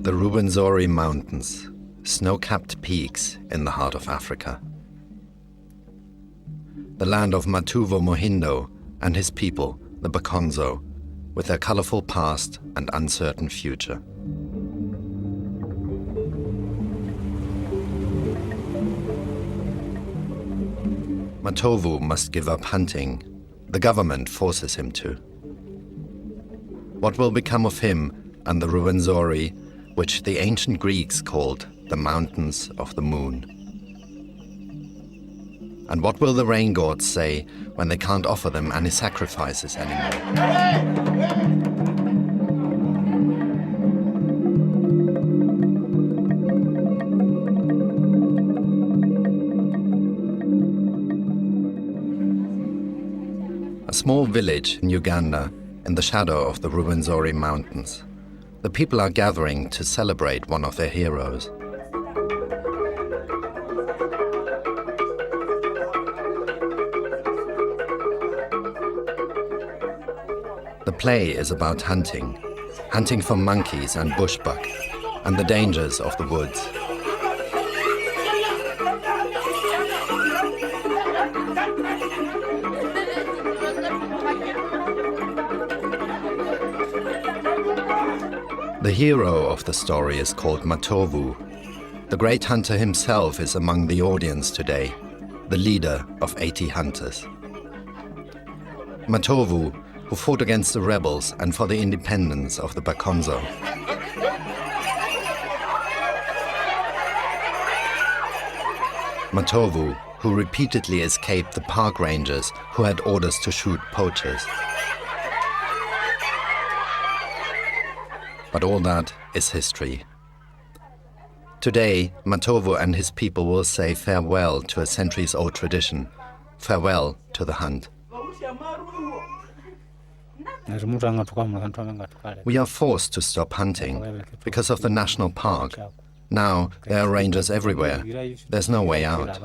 The Rwenzori Mountains, snow-capped peaks in the heart of Africa. The land of Matova Village and his people, the Bakonzo, with their colorful past and uncertain future. Matovu must give up hunting. The government forces him to. What will become of him and the Rwenzori, which the ancient Greeks called the Mountains of the Moon? And what will the rain gods say when they can't offer them any sacrifices anymore? A small village in Uganda, in the shadow of the Rwenzori Mountains. The people are gathering to celebrate one of their heroes. The play is about hunting for monkeys and bushbuck, and the dangers of the woods. The hero of the story is called Matovu. The great hunter himself is among the audience today, the leader of 80 hunters. Matovu, who fought against the rebels and for the independence of the Bakonzo. Matovu, who repeatedly escaped the park rangers who had orders to shoot poachers. But all that is history. Today, Matovu and his people will say farewell to a centuries-old tradition, farewell to the hunt. We are forced to stop hunting because of the national park. Now there are rangers everywhere. There's no way out.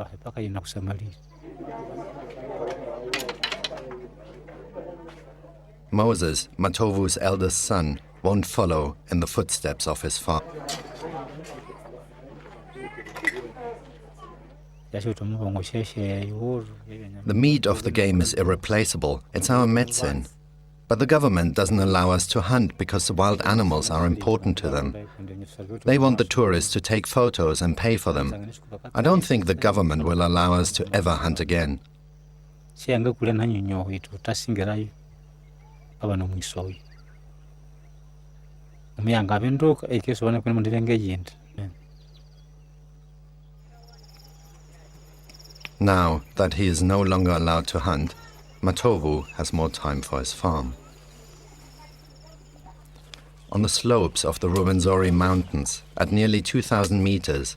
Moses, Matovu's eldest son, won't follow in the footsteps of his father. The meat of the game is irreplaceable. It's our medicine. But the government doesn't allow us to hunt because the wild animals are important to them. They want the tourists to take photos and pay for them. I don't think the government will allow us to ever hunt again. Now that he is no longer allowed to hunt, Matovu has more time for his farm. On the slopes of the Rwenzori Mountains, at nearly 2,000 meters,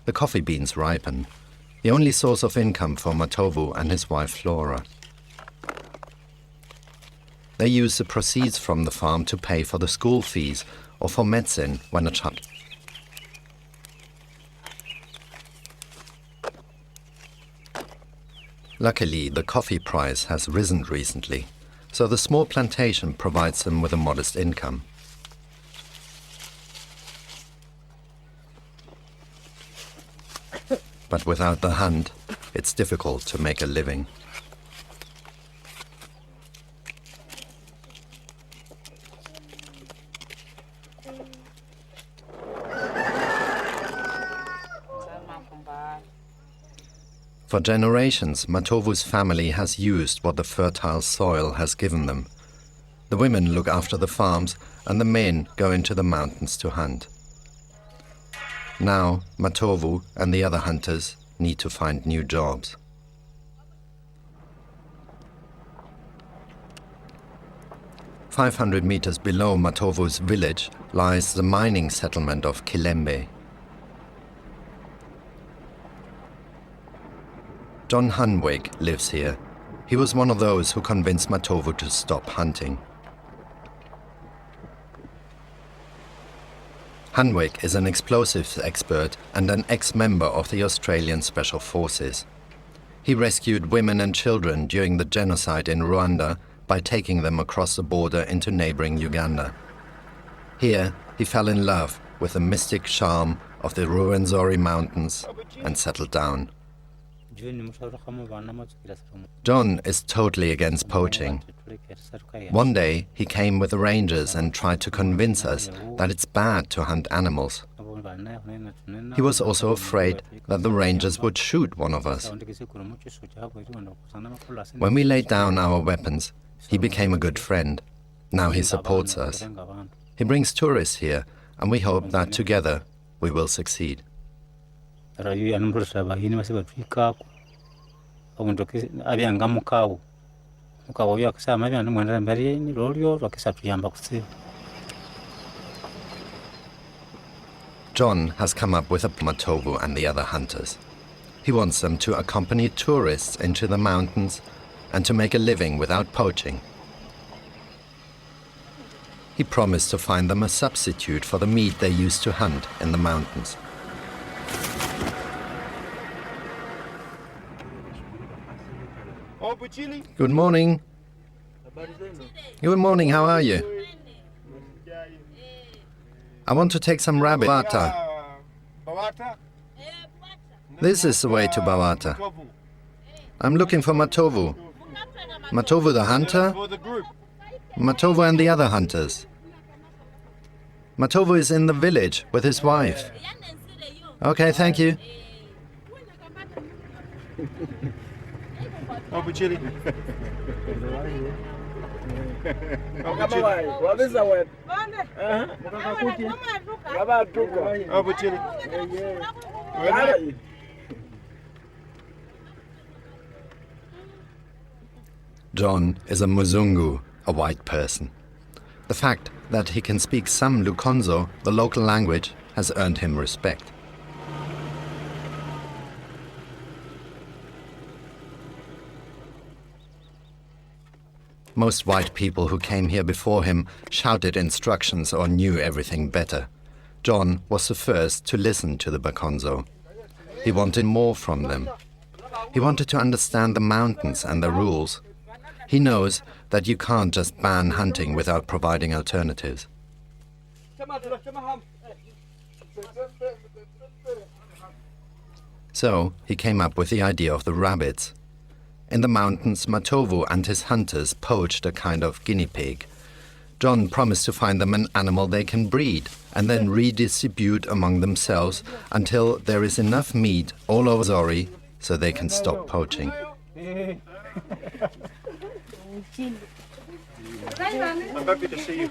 the coffee beans ripen, the only source of income for Matovu and his wife Flora. They use the proceeds from the farm to pay for the school fees or for medicine when a child. Luckily, the coffee price has risen recently, so the small plantation provides them with a modest income. But without the hunt, it's difficult to make a living. For generations, Matovu's family has used what the fertile soil has given them. The women look after the farms and the men go into the mountains to hunt. Now, Matovu and the other hunters need to find new jobs. "500 meters below Matovu's village lies the mining settlement of Kilembe. John Hanwig lives here. He was one of those who convinced Matovu to stop hunting. Hanwig is an explosives expert and an ex-member of the Australian Special Forces. He rescued women and children during the genocide in Rwanda by taking them across the border into neighboring Uganda. Here, he fell in love with the mystic charm of the Rwenzori mountains and settled down. John is totally against poaching. One day he came with the rangers and tried to convince us that it's bad to hunt animals. He was also afraid that the rangers would shoot one of us. When we laid down our weapons, he became a good friend. Now he supports us. He brings tourists here, and we hope that together we will succeed. John has come up with a Matova and the other hunters. He wants them to accompany tourists into the mountains and to make a living without poaching. He promised to find them a substitute for the meat they used to hunt in the mountains. Good morning. Good morning, how are you? I want to take some rabbit. Bawata. This is the way to Bawata. I'm looking for Matovu. Matovu the hunter? Matova and the other hunters. Matova is in the village with his wife. Okay, thank you. John is a Muzungu, a white person. The fact that he can speak some Lukonzo, the local language, has earned him respect. Most white people who came here before him shouted instructions or knew everything better. John was the first to listen to the Bakonzo. He wanted more from them. He wanted to understand the mountains and the rules. He knows that you can't just ban hunting without providing alternatives. So he came up with the idea of the rabbits. In the mountains, Matovu and his hunters poached a kind of guinea pig. John promised to find them an animal they can breed and then redistribute among themselves until there is enough meat all over Zori so they can stop poaching. I'm happy to see you.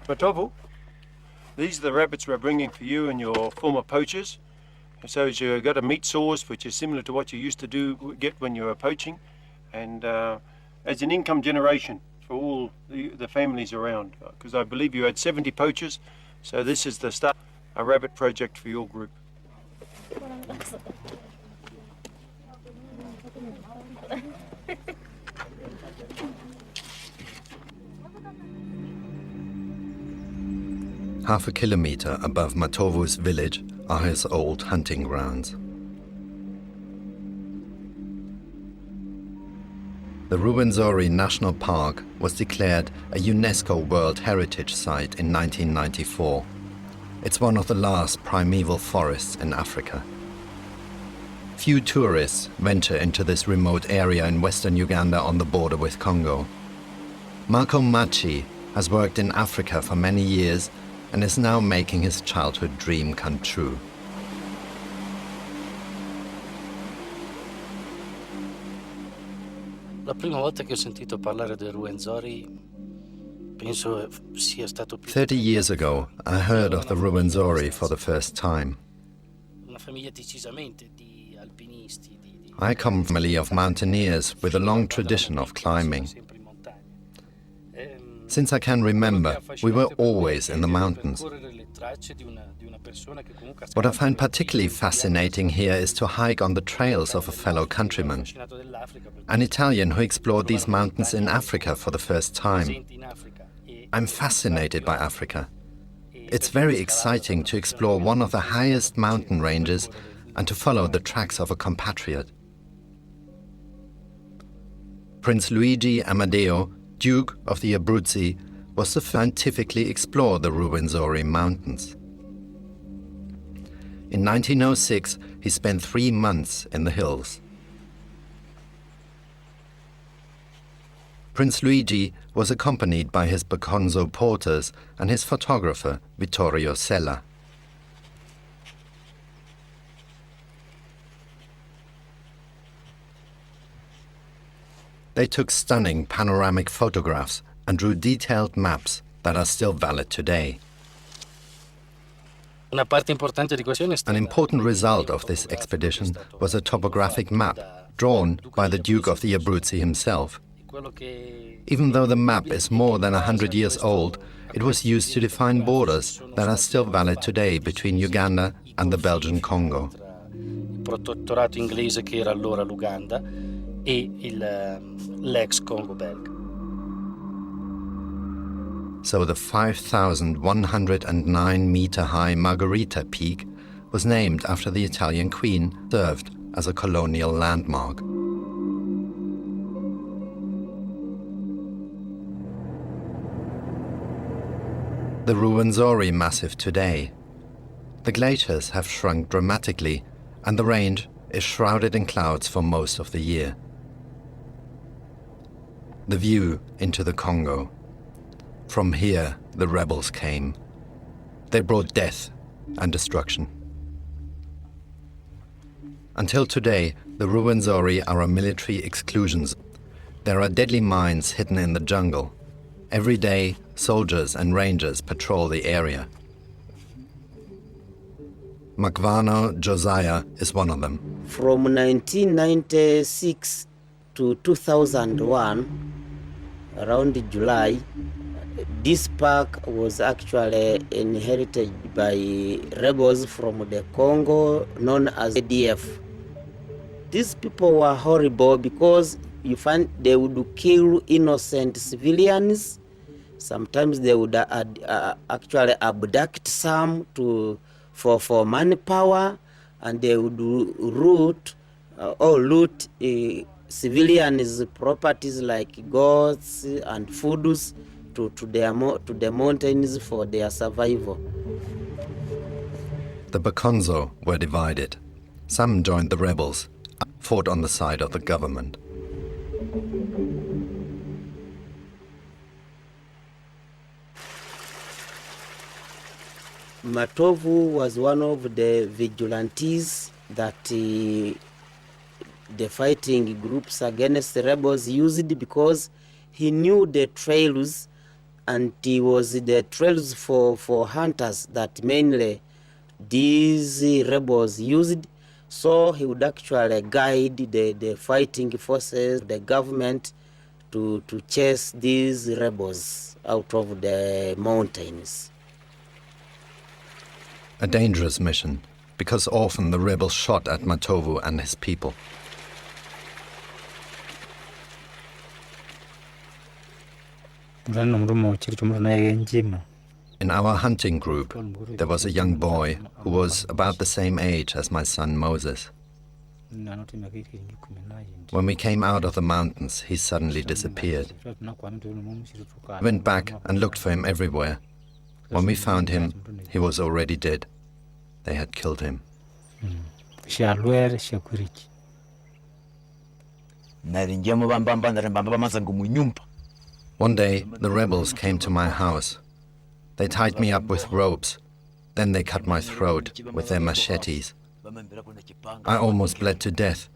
Matovu, these are the rabbits we're bringing for you and your former poachers. So you've got a meat source which is similar to what you used to get when you were poaching, and as an income generation for all the families around, because I believe you had 70 poachers, so this is the start, a rabbit project for your group. Half a kilometer above Matovu's village are his old hunting grounds. The Rwenzori National Park was declared a UNESCO World Heritage Site in 1994. It's one of the last primeval forests in Africa. Few tourists venture into this remote area in western Uganda on the border with Congo. Marco Machi has worked in Africa for many years and is now making his childhood dream come true. La prima volta che ho sentito parlare del Rwenzori, penso sia stato più 30 years ago, I heard of the Rwenzori for the first time. una famiglia decisamente di alpinisti, I come from a family of mountaineers with a long tradition of climbing. sempre in montagna. Since I can remember, we were always in the mountains. What I find particularly fascinating here is to hike on the trails of a fellow countryman, an Italian who explored these mountains in Africa for the first time. I'm fascinated by Africa. It's very exciting to explore one of the highest mountain ranges and to follow the tracks of a compatriot. Prince Luigi Amadeo, Duke of the Abruzzi, was to scientifically explore the Rwenzori Mountains. In 1906, he spent 3 months in the hills. Prince Luigi was accompanied by his Baconzo porters and his photographer, Vittorio Sella. They took stunning panoramic photographs and drew detailed maps that are still valid today. An important result of this expedition was a topographic map drawn by the Duke of the Abruzzi himself. Even though the map is more than 100 years old, it was used to define borders that are still valid today between Uganda and the Belgian Congo. Protettorato inglese che era allora l'Uganda e l'ex Congo belga. So the 5,109-meter-high Margherita Peak was named after the Italian queen, served as a colonial landmark. The Rwenzori Massif today. The glaciers have shrunk dramatically, and the range is shrouded in clouds for most of the year. The view into the Congo. From here, the rebels came. They brought death and destruction. Until today, the Rwenzori are a military exclusion zone. There are deadly mines hidden in the jungle. Every day, soldiers and rangers patrol the area. Makvano Josiah is one of them. From 1996 to 2001, around July, this park was actually inherited by rebels from the Congo known as ADF. These people were horrible because you find they would kill innocent civilians. Sometimes they would actually abduct some for manpower, and they would loot civilians' properties like goats and foods to the mountains for their survival. The Bakonzo were divided. Some joined the rebels, fought on the side of the government. Matova was one of the vigilantes that the fighting groups against the rebels used, because he knew the trails, and it was the trails for hunters that mainly these rebels used. So he would actually guide the fighting forces, the government, to chase these rebels out of the mountains. A dangerous mission, because often the rebels shot at Matova and his people. In our hunting group, there was a young boy who was about the same age as my son Moses. When we came out of the mountains, he suddenly disappeared. I went back and looked for him everywhere. When we found him, he was already dead. They had killed him. One day, the rebels came to my house. They tied me up with ropes. Then they cut my throat with their machetes. I almost bled to death.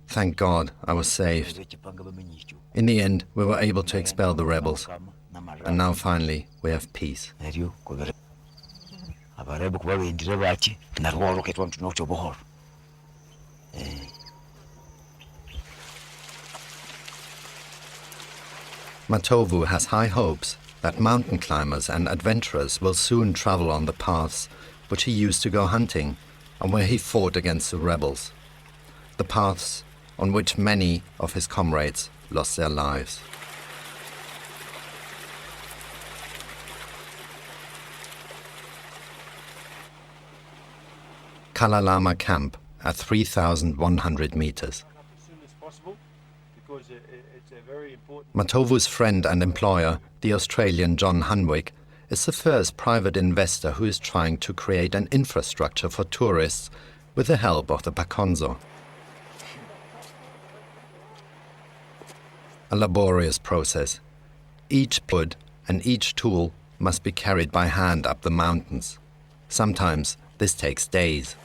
Thank God I was saved. In the end, we were able to expel the rebels. And now finally, we have peace. Matova has high hopes that mountain climbers and adventurers will soon travel on the paths which he used to go hunting and where he fought against the rebels, the paths on which many of his comrades lost their lives. Kalalama Camp at 3,100 meters. As soon as possible, because it's a very important. Matovu's friend and employer, the Australian John Hunwick, is the first private investor who is trying to create an infrastructure for tourists with the help of the Bakonzo. A laborious process. Each wood and each tool must be carried by hand up the mountains. Sometimes this takes days.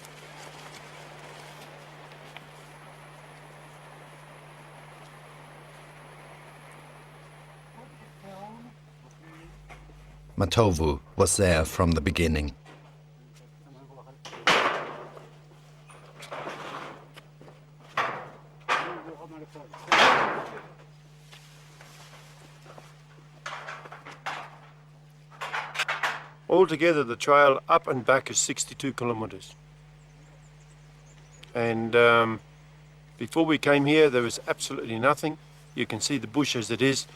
Matovu was there from the beginning. Altogether, the trail up and back is 62 kilometres. And before we came here, there was absolutely nothing. You can see the bush as it is,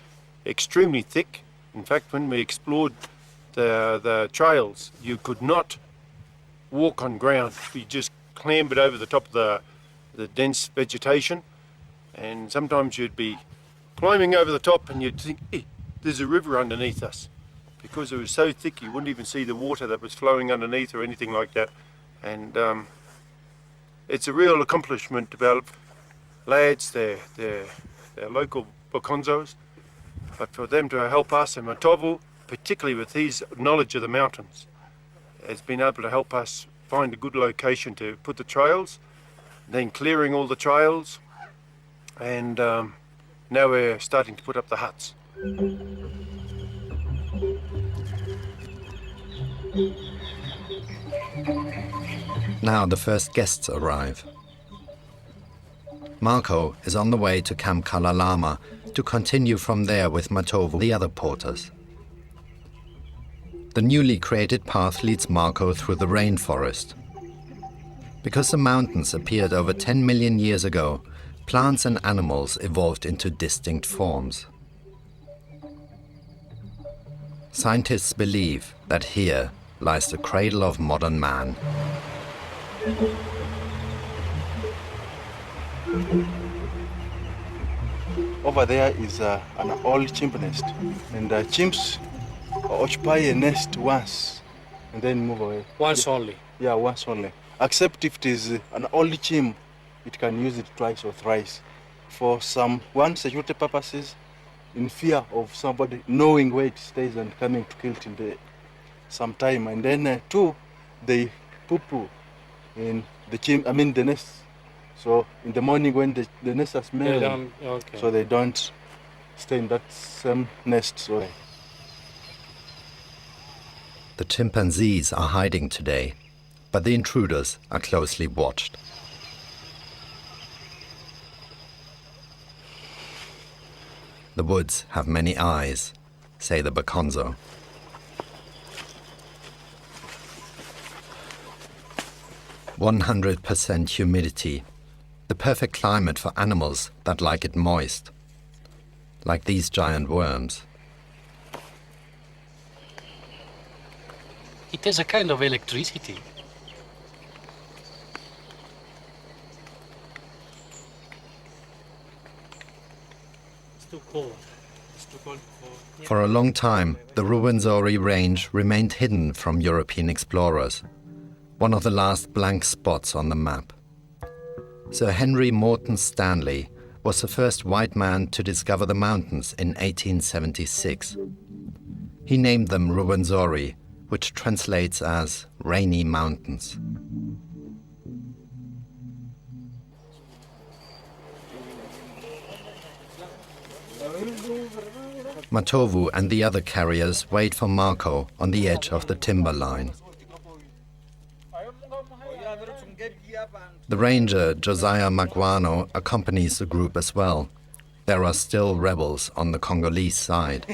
extremely thick. In fact, when we explored the trails, you could not walk on ground. You just clambered over the top of the dense vegetation, and sometimes you'd be climbing over the top and you'd think, hey, there's a river underneath us. Because it was so thick, you wouldn't even see the water that was flowing underneath or anything like that. And it's a real accomplishment to develop lads, they're local Bakonzos, but for them to help us, and Matova, particularly with his knowledge of the mountains, has been able to help us find a good location to put the trails, then clearing all the trails, and now we're starting to put up the huts. Now the first guests arrive. Marco is on the way to Camp Kalalama to continue from there with Matova, the other porters. The newly created path leads Marco through the rainforest. Because the mountains appeared over 10 million years ago, plants and animals evolved into distinct forms. Scientists believe that here lies the cradle of modern man. Over there is an old chimp nest, and chimps occupy a nest once and then move away. Once only? Yeah, once only. Except if it is an old chimp, it can use it twice or thrice. For one, security purposes, in fear of somebody knowing where it stays and coming to kill it in some time. And then two, they poo-poo in the nest. So in the morning when the nest has smell, so they don't stay in that same nest. So. The chimpanzees are hiding today, but the intruders are closely watched. The woods have many eyes, say the Bakonzo. "100% humidity, the perfect climate for animals that like it moist, like these giant worms." It has a kind of electricity. It's too cold. It's too cold for... For a long time, the Rwenzori range remained hidden from European explorers, one of the last blank spots on the map. Sir Henry Morton Stanley was the first white man to discover the mountains in 1876. He named them Rwenzori, which translates as rainy mountains. Matovu and the other carriers wait for Marco on the edge of the timber line. The ranger Josiah Magwano accompanies the group as well. There are still rebels on the Congolese side.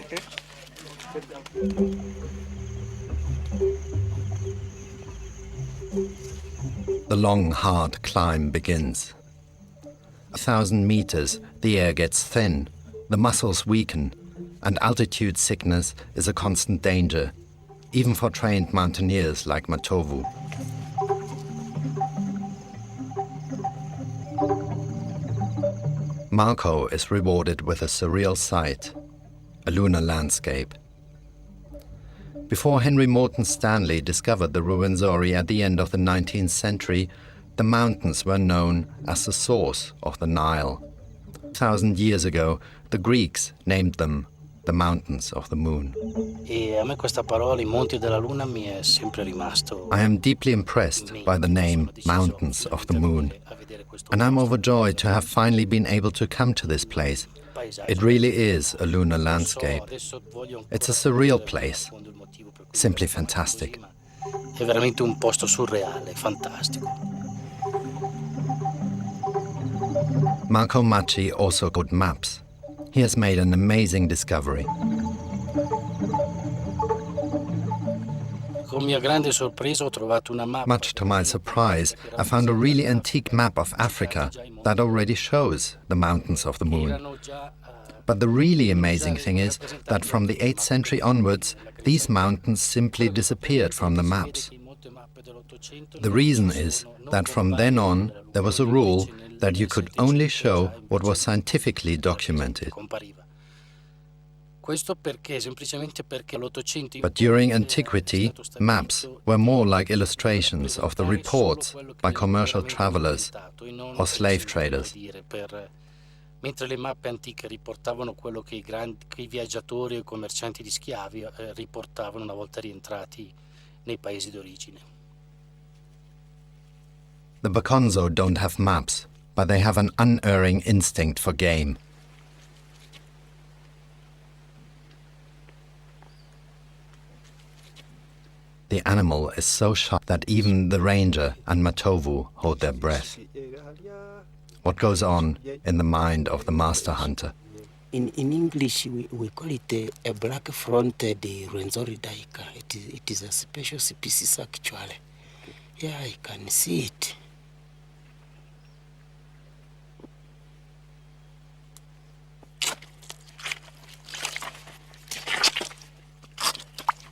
The long, hard climb begins. 1,000 meters, the air gets thin, the muscles weaken, and altitude sickness is a constant danger, even for trained mountaineers like Matovu. Marco is rewarded with a surreal sight, a lunar landscape. Before Henry Morton Stanley discovered the Rwenzori at the end of the 19th century, the mountains were known as the source of the Nile. 1,000 years ago, the Greeks named them the Mountains of the Moon. E a me questa parola, i Monti della Luna, mi è sempre rimasto. I am deeply impressed by the name Mountains of the Moon, and I'm overjoyed to have finally been able to come to this place. It really is a lunar landscape. It's a surreal place, simply fantastic. È veramente un posto surreale, fantastico. Marco Macchi also got maps. He has made an amazing discovery. Con mia grande sorpresa ho trovato una mappa. Much to my surprise, I found a really antique map of Africa that already shows the Mountains of the Moon. But the really amazing thing is that from the 8th century onwards, these mountains simply disappeared from the maps. The reason is that from then on, there was a rule that you could only show what was scientifically documented. But during antiquity, maps were more like illustrations of the reports by commercial travelers or slave traders. Mentre le mappe antiche riportavano quello che i viaggiatori o i commercianti di schiavi riportavano una volta rientrati nei paesi d'origine. The Bakonzo don't have maps, but they have an unerring instinct for game. The animal is so sharp that even the ranger and Matovu hold their breath. What goes on in the mind of the master hunter? In English, we call it a black-fronted Rwenzori daika. It is a special species actually. Yeah, I can see it.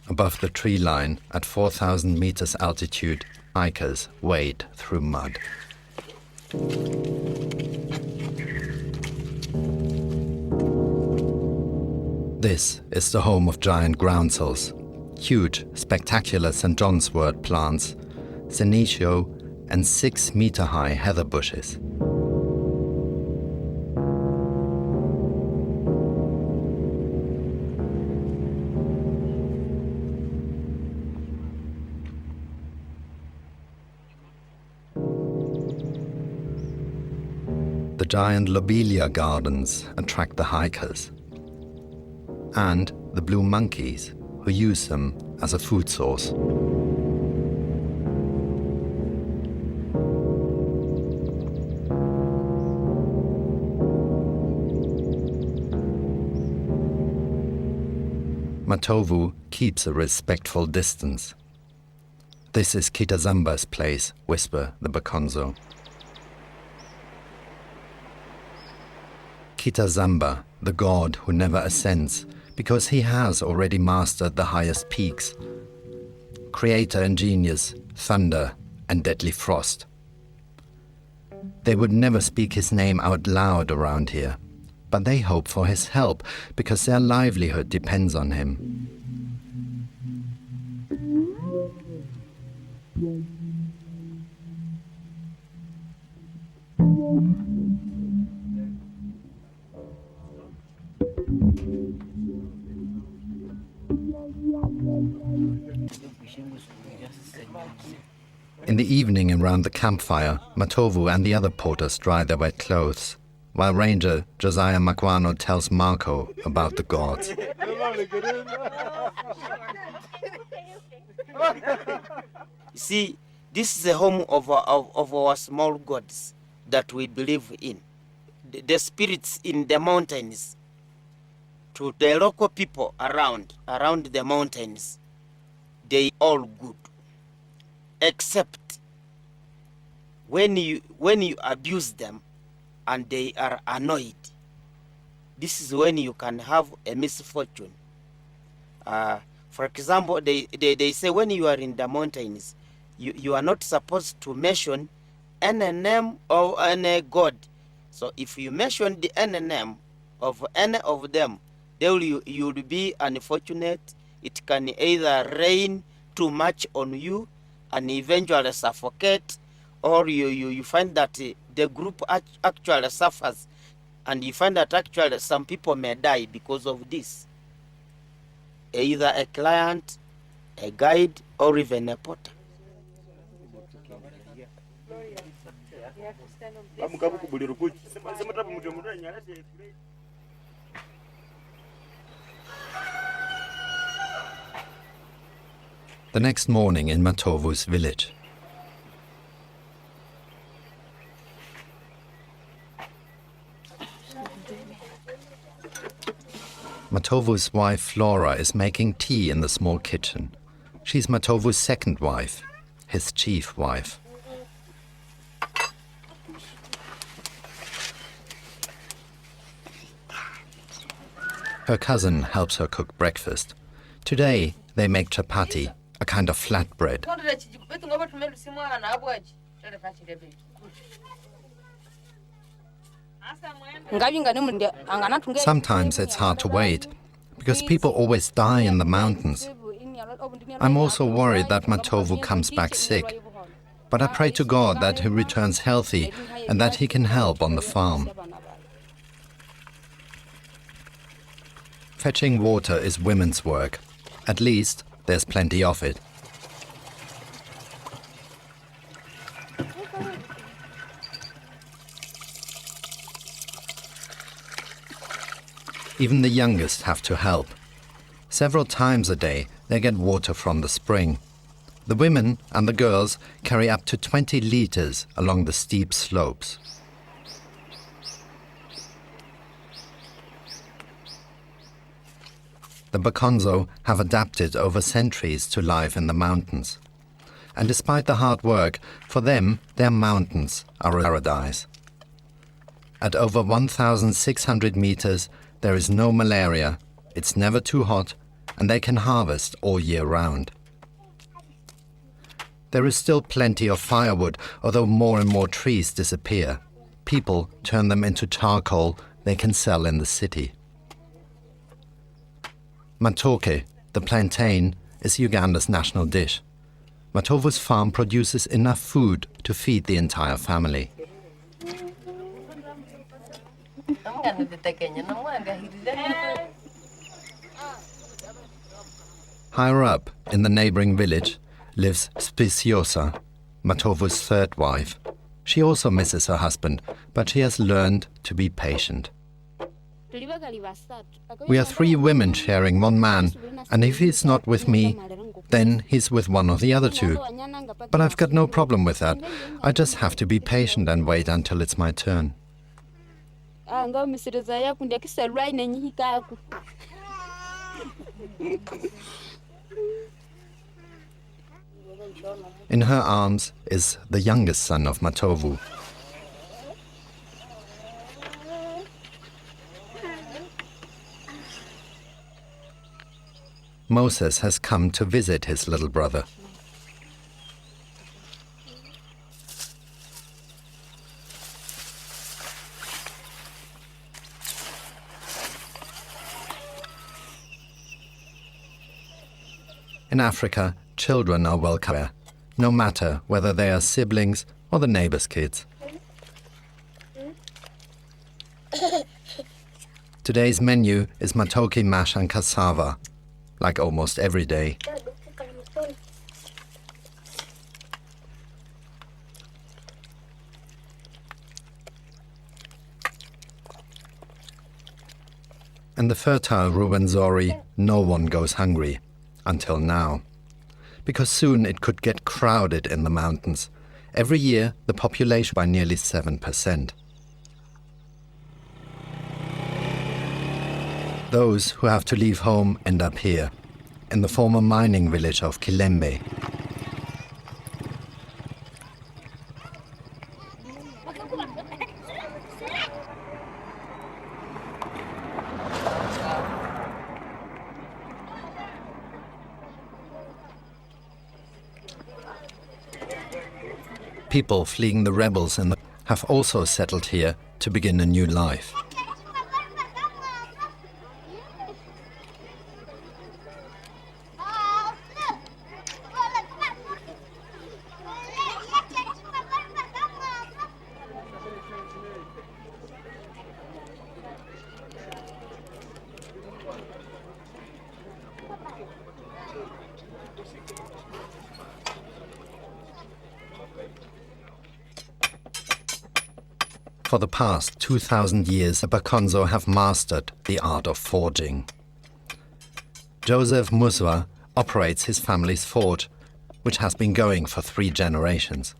Above the tree line, at 4,000 meters altitude, hikers wade through mud. This is the home of giant groundsels, huge, spectacular St. John's wort plants, senecio, and 6-meter-high heather bushes. The giant lobelia gardens attract the hikers, and the blue monkeys who use them as a food source. Matovu keeps a respectful distance. This is Kitazamba's place, whisper the Bakonzo. Kitazamba, the god who never ascends, because he has already mastered the highest peaks. Creator and genius, thunder and deadly frost. They would never speak his name out loud around here, but they hope for his help because their livelihood depends on him. In the evening around the campfire, Matovu and the other porters dry their wet clothes, while Ranger Josiah Makwano tells Marco about the gods. You see, this is the home of our small gods that we believe in. The spirits in the mountains. To the local people around the mountains, they all good. Except when you abuse them and they are annoyed, this is when you can have a misfortune. For example, they say when you are in the mountains, you are not supposed to mention any name or any god So if you mention the any name of any of them, you'll be unfortunate. It can either rain too much on you and eventually suffocate, or you find that the group actually suffers, and you find that actually some people may die because of this. Either a client, a guide, or even a porter. The next morning in Matova's village. Matova's wife Flora is making tea in the small kitchen. She's Matova's second wife, his chief wife. Her cousin helps her cook breakfast. Today they make chapati, a kind of flatbread. Sometimes it's hard to wait, because people always die in the mountains. I'm also worried that Matova comes back sick, but I pray to God that he returns healthy and that he can help on the farm. Fetching water is women's work. At least there's plenty of it. Even the youngest have to help. Several times a day they get water from the spring. The women and the girls carry up to 20 liters along the steep slopes. The Bakonzo have adapted over centuries to life in the mountains. And despite the hard work, for them, their mountains are a paradise. At over 1,600 meters, there is no malaria, it's never too hot, and they can harvest all year round. There is still plenty of firewood, although more and more trees disappear. People turn them into charcoal they can sell in the city. Matoke, the plantain, is Uganda's national dish. Matova's farm produces enough food to feed the entire family. Higher up, in the neighboring village, lives Speciosa, Matova's third wife. She also misses her husband, but she has learned to be patient. We are 3 women sharing one man, and if he's not with me, then he's with one of the other 2. But I've got no problem with that. I just have to be patient and wait until it's my turn. In her arms is the youngest son of Matovu. Moses has come to visit his little brother. In Africa, children are welcome, no matter whether they are siblings or the neighbor's kids. Today's menu is matoke mash and cassava, like almost every day. In the fertile Rwenzori, no one goes hungry, until now. Because soon it could get crowded in the mountains. Every year, the population by nearly 7%. Those who have to leave home end up here, in the former mining village of Kilembe. People fleeing the rebels in the have also settled here to begin a new life. For the past 2,000 years, the Bakonzo have mastered the art of forging. Joseph Musa operates his family's forge, which has been going for 3 generations.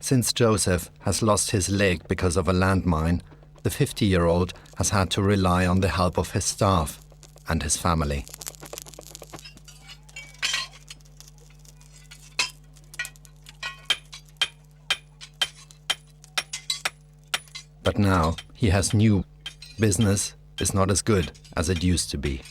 Since Joseph has lost his leg because of a landmine, the 50-year-old has had to rely on the help of his staff and his family. But now he has new business is not as good as it used to be.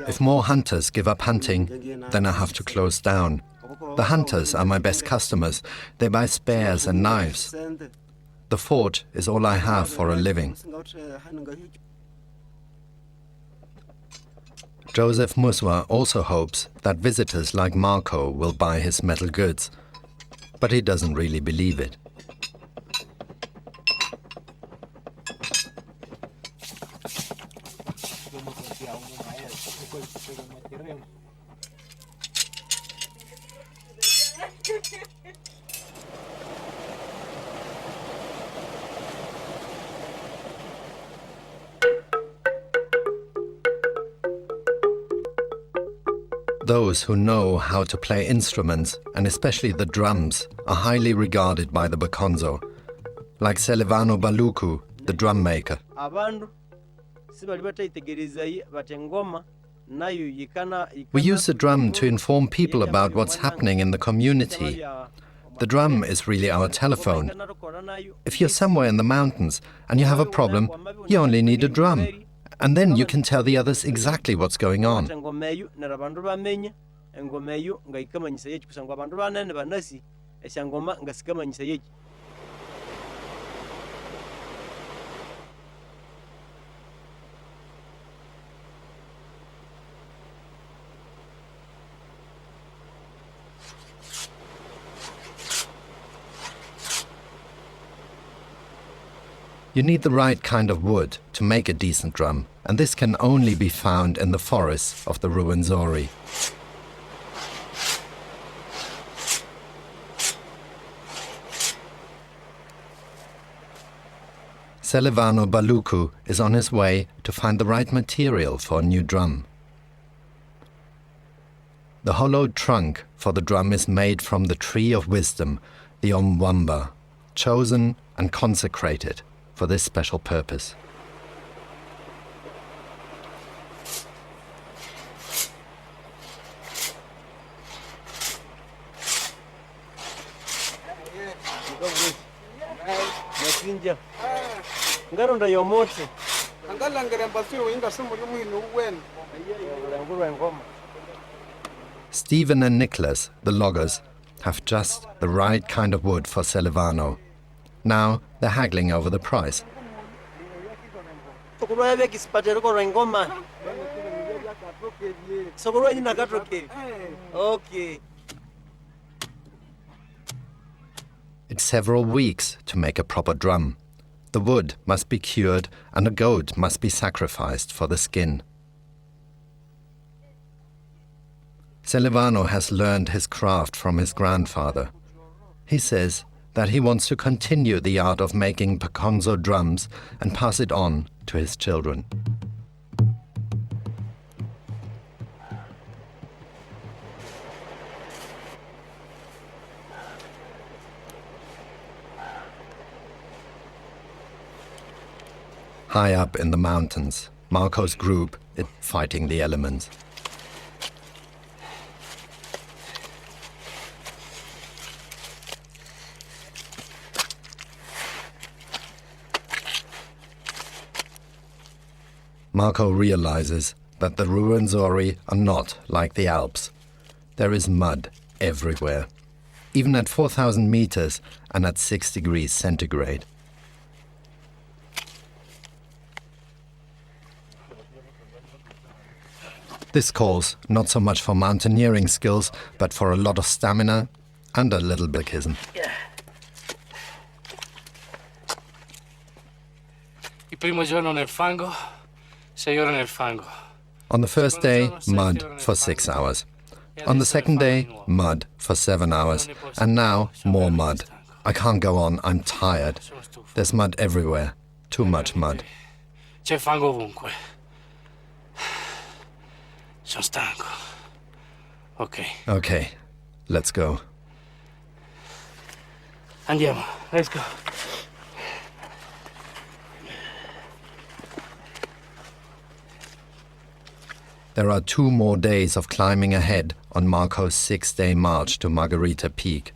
If more hunters give up hunting, then I have to close down. The hunters are my best customers. They buy spares and knives. The forge is all I have for a living. Joseph Musa also hopes that visitors like Marco will buy his metal goods, but he doesn't really believe it. Those who know how to play instruments, and especially the drums, are highly regarded by the Bakonzo, like Selivano Baluku, the drum maker. We use the drum to inform people about what's happening in the community. The drum is really our telephone. If you're somewhere in the mountains and you have a problem, you only need a drum. And then you can tell the others exactly what's going on. You need the right kind of wood to make a decent drum, and this can only be found in the forests of the Rwenzori. Selivano Baluku is on his way to find the right material for a new drum. The hollowed trunk for the drum is made from the tree of wisdom, the Omwamba, chosen and consecrated for this special purpose. Stephen and Nicholas, the loggers, have just the right kind of wood for Selivano. Now they're haggling over the price. It's several weeks to make a proper drum. The wood must be cured and a goat must be sacrificed for the skin. Selivano has learned his craft from his grandfather. He says that he wants to continue the art of making Bakonzo drums and pass it on to his children. High up in the mountains, Marco's group is fighting the elements. Marco realizes that the Rwenzori are not like the Alps. There is mud everywhere, even at 4,000 meters and at 6 degrees centigrade. This calls not so much for mountaineering skills, but for a lot of stamina and a little bikism. Il primo giorno nel fango, 6 ore nel fango. On the first day, mud for 6 hours. On the second day, mud for 7 hours. And now, more mud. I can't go on, I'm tired. There's mud everywhere. Too much mud. C'è fango ovunque. Sono stanco. Okay, let's go. Andiamo, let's go. There are 2 more days of climbing ahead on Marco's 6-day march to Margarita Peak.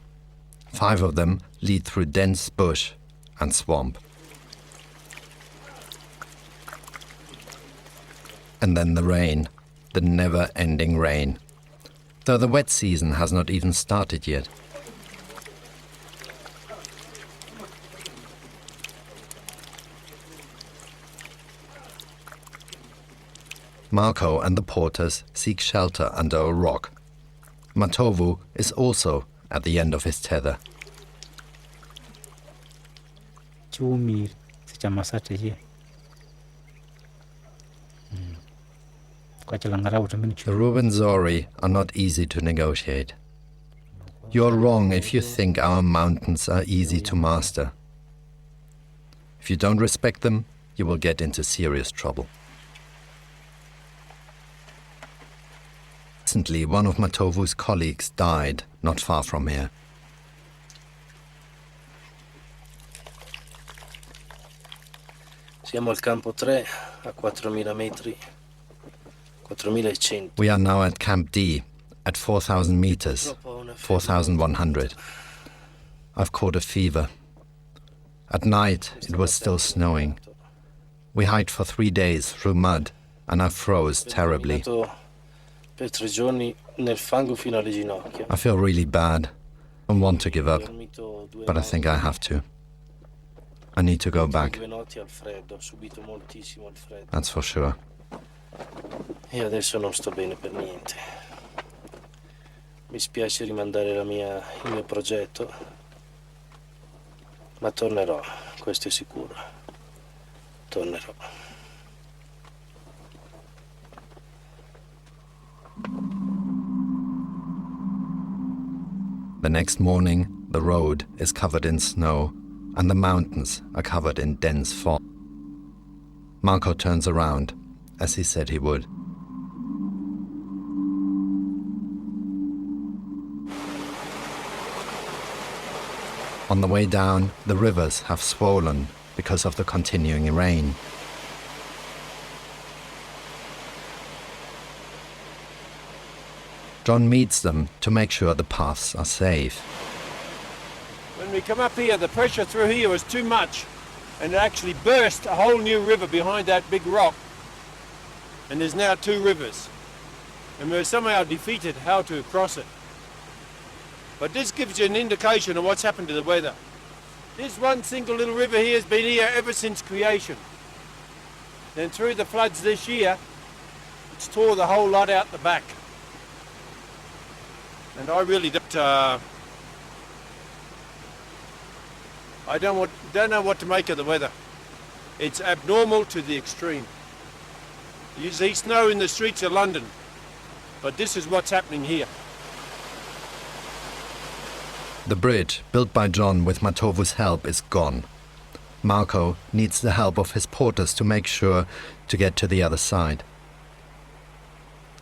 5 of them lead through dense bush and swamp. And then the rain, the never-ending rain. Though the wet season has not even started yet. Marco and the porters seek shelter under a rock. Matova is also at the end of his tether. The Ruben Zori are not easy to negotiate. You're wrong if you think our mountains are easy to master. If you don't respect them, you will get into serious trouble. Recently, one of Matova's colleagues died not far from here. Siamo al campo 3 a 4.000 metri. 4.100. We are now at Camp D at 4,000 meters, 4,100. I've caught a fever. At night, it was still snowing. We hiked for 3 days through mud, and I froze terribly. Per 3 giorni nel fango fino alle ginocchia. I feel really bad. I don't want to give up, but I think I have to. I need to go back. That's for sure. E adesso non sto bene per niente. Mi spiace rimandare il mio progetto, ma tornerò, questo è sicuro. Tornerò. The next morning, the road is covered in snow, and the mountains are covered in dense fog. Marco turns around, as he said he would. On the way down, the rivers have swollen because of the continuing rain. John meets them to make sure the paths are safe. When we come up here, the pressure through here was too much, and it actually burst a whole new river behind that big rock. And there's now 2 rivers, and we're somehow defeated how to cross it. But this gives you an indication of what's happened to the weather. This one single little river here has been here ever since creation. Then through the floods this year, it's tore the whole lot out the back. And I really don't know what to make of the weather. It's abnormal to the extreme. You see snow in the streets of London, but this is what's happening here. The bridge, built by John with Matova's help, is gone. Marco needs the help of his porters to make sure to get to the other side.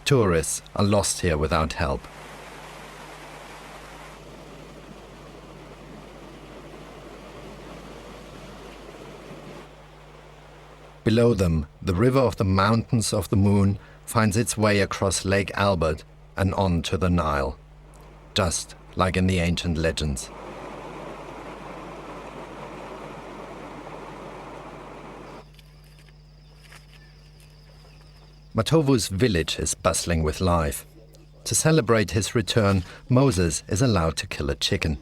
Tourists are lost here without help. Below them, the river of the Mountains of the Moon finds its way across Lake Albert and on to the Nile, just like in the ancient legends. Matova's village is bustling with life. To celebrate his return, Moses is allowed to kill a chicken.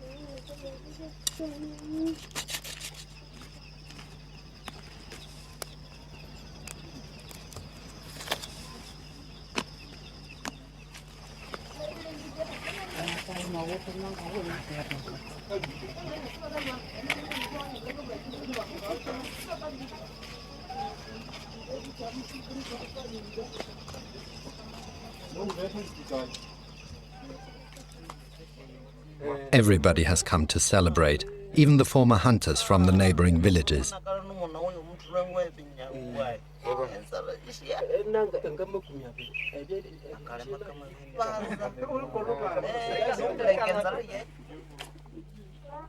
Everybody has come to celebrate, even the former hunters from the neighboring villages.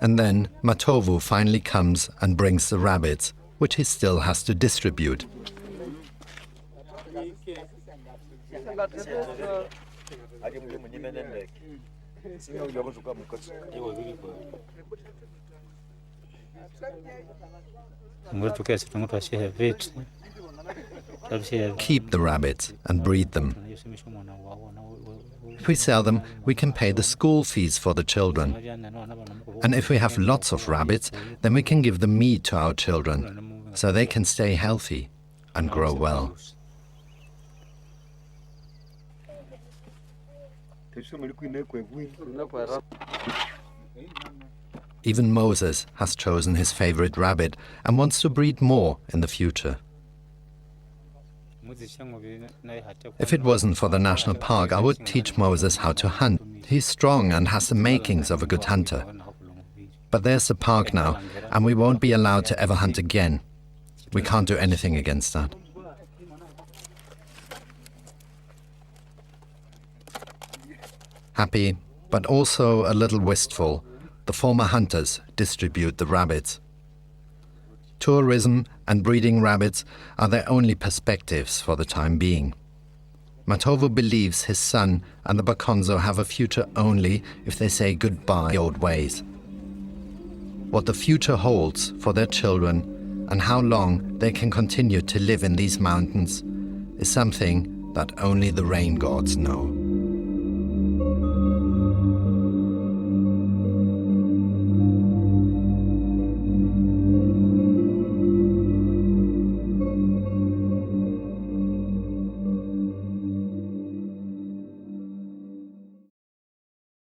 And then Matovu finally comes and brings the rabbits, which he still has to distribute. Keep the rabbits and breed them. If we sell them, we can pay the school fees for the children. And if we have lots of rabbits, then we can give the meat to our children, so they can stay healthy and grow well. Even Moses has chosen his favorite rabbit and wants to breed more in the future. If it wasn't for the national park, I would teach Moses how to hunt. He's strong and has the makings of a good hunter. But there's the park now, and we won't be allowed to ever hunt again. We can't do anything against that. Happy, but also a little wistful, the former hunters distribute the rabbits. Tourism and breeding rabbits are their only perspectives for the time being. Matova believes his son and the Bakonzo have a future only if they say goodbye to the old ways. What the future holds for their children and how long they can continue to live in these mountains is something that only the rain gods know.